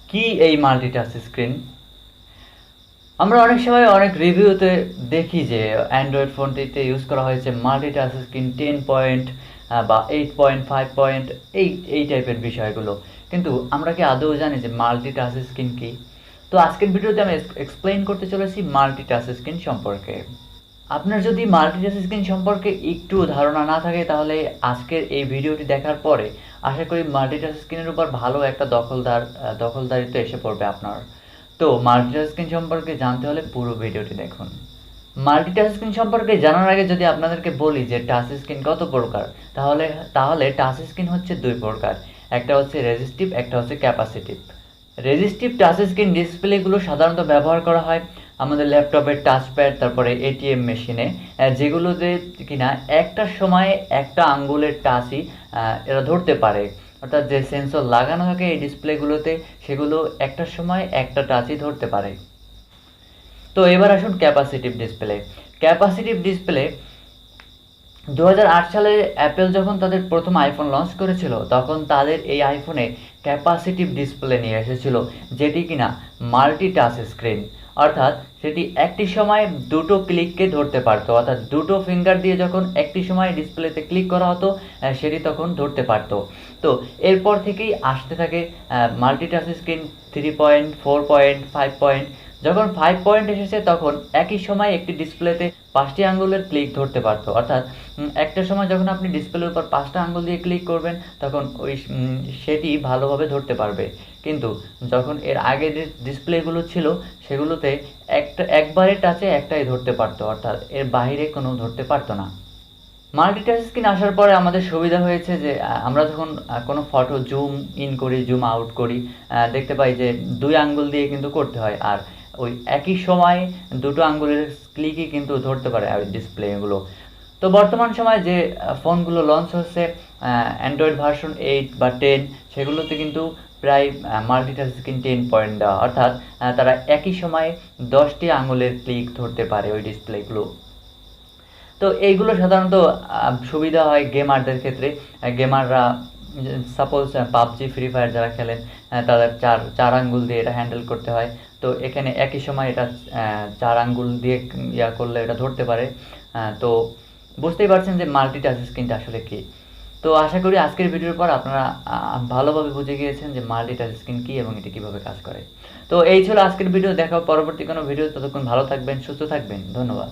কি এই multi-touch screen? আমরা অনেক সময় অনেক রিভিউতে দেখি যে অ্যান্ড্রয়েড ফোনটিতে ইউজ করা হয়েছে মাল্টিটাচ স্ক্রিন 10 পয়েন্ট বা 8.5 পয়েন্ট, এই টাইপের বিষয়গুলো। কিন্তু আমরা কি আদৌ জানি যে মাল্টিটাচ স্ক্রিন কি? তো আজকের ভিডিওতে আমি এক্সপ্লেইন করতে চলেছি মাল্টিটাচ স্ক্রিন সম্পর্কে। আপনার যদি মাল্টিটাচ স্ক্রিন সম্পর্কে একটু ধারণা না থাকে, তাহলে আজকের এই ভিডিওটি দেখার পরে আশা করি মাল্টিটাচ স্ক্রিনের উপর ভালো একটা দখলদারিত্ব এসে পড়বে আপনার। তো মাল্টিটাচ স্ক্রিন সম্পর্কে জানতে হলে পুরো ভিডিওটি দেখুন। মাল্টিটাচ স্ক্রিন সম্পর্কে জানার আগে যদি আপনাদেরকে বলি যে টাচ স্ক্রিন কত প্রকার, তাহলে তাহলে টাচ স্ক্রিন হচ্ছে দুই প্রকার। একটা হচ্ছে রেজিস্টিভ, একটা হচ্ছে ক্যাপাসিটিভ। রেজিস্টিভ টাচ স্ক্রিন ডিসপ্লেগুলো সাধারণত ব্যবহার করা হয় আমাদের ল্যাপটপের টাচপ্যাড, তারপরে এটিএম মেশিনে, যেগুলোতে কিনা একটা সময়ে একটা আঙ্গুলের টাচই এরা ধরতে পারে। অর্থাৎ যে সেন্সর লাগানো থাকে এই ডিসপ্লেগুলোতে, সেগুলো একটা সময় একটা টাচই ধরতে পারে। তো এবার আসুন ক্যাপাসিটিভ ডিসপ্লে। ক্যাপাসিটিভ ডিসপ্লে 2008 সালে অ্যাপেল যখন তাদের প্রথম আইফোন লঞ্চ করেছিল, তখন তাদের এই আইফোনে ক্যাপাসিটিভ ডিসপ্লে নিয়ে এসেছিল, যেটি কিনা মাল্টি টাচ স্ক্রিন। অর্থাৎ সেটি একটি সময় দুটো ক্লিককে ধরতে পারতো, অর্থাৎ দুটো ফিঙ্গার দিয়ে যখন একটি সময় ডিসপ্লেতে ক্লিক করা হতো, সেটি তখন ধরতে পারতো। তো এরপর থেকেই আসতে থাকে multi touch screen 3 point, 4 point, 5 point. যখন 5 পয়েন্ট এসেছে, তখন একই সময় একটি ডিসপ্লেতে 5টি আঙ্গুলের ক্লিক ধরতে পারতো। অর্থাৎ একটা সময় যখন আপনি ডিসপ্লের উপর 5টা আঙ্গুল দিয়ে ক্লিক করবেন, তখন সেটি ভালোভাবে ধরতে পারবে। কিন্তু যখন এর আগে যে ডিসপ্লেগুলো ছিল, সেগুলোতে একবারে টাচে একটাই ধরতে পারতো, অর্থাৎ এর বাইরে কোনো ধরতে পারতো না। মাল্টিটাচ স্ক্রিন আসার পরে আমাদের সুবিধা হয়েছে যে আমরা যখন কোনো ফটো জুম ইন করি, জুম আউট করি, দেখতে পাই যে 2 আঙ্গুল দিয়ে কিন্তু করতে হয়। আর ওই একই সময়ে দুটো আঙ্গুলের ক্লিকই কিন্তু ধরতে পারে ওই ডিসপ্লেগুলো। তো বর্তমান সময়ে যে ফোনগুলো লঞ্চ হচ্ছে, অ্যান্ড্রয়েড ভার্সন 8 বা 10, সেগুলোতে কিন্তু প্রায় মাল্টিটাচ স্ক্রিন 10 পয়েন্ট দেওয়া। অর্থাৎ তারা একই সময়ে 10টি আঙুলের ক্লিক ধরতে পারে ওই ডিসপ্লেগুলো। তো এইগুলো সাধারণত সুবিধা হয় গেমারদের ক্ষেত্রে। গেমাররা সাপোজ পাবজি, ফ্রি ফায়ার যারা খেলেন, তাদের চার চার আঙ্গুল দিয়ে এটা হ্যান্ডেল করতে হয়। তো এখানে একই সময় এটা 4 আঙ্গুল দিয়ে করলে এটা ধরতে পারে। তো বুঝতেই পারছেন যে মাল্টি টাচ স্ক্রিনটা আসলে কী। তো আশা করি আজকের ভিডিওর পর আপনারা ভালোভাবে বুঝে গিয়েছেন যে মাল্টি টাচ স্ক্রিন কী এবং এটি কীভাবে কাজ করে। তো এই ছিল আজকের ভিডিও। দেখা পরবর্তী কোনো ভিডিও। ততক্ষণ ভালো থাকবেন, সুস্থ থাকবেন। ধন্যবাদ।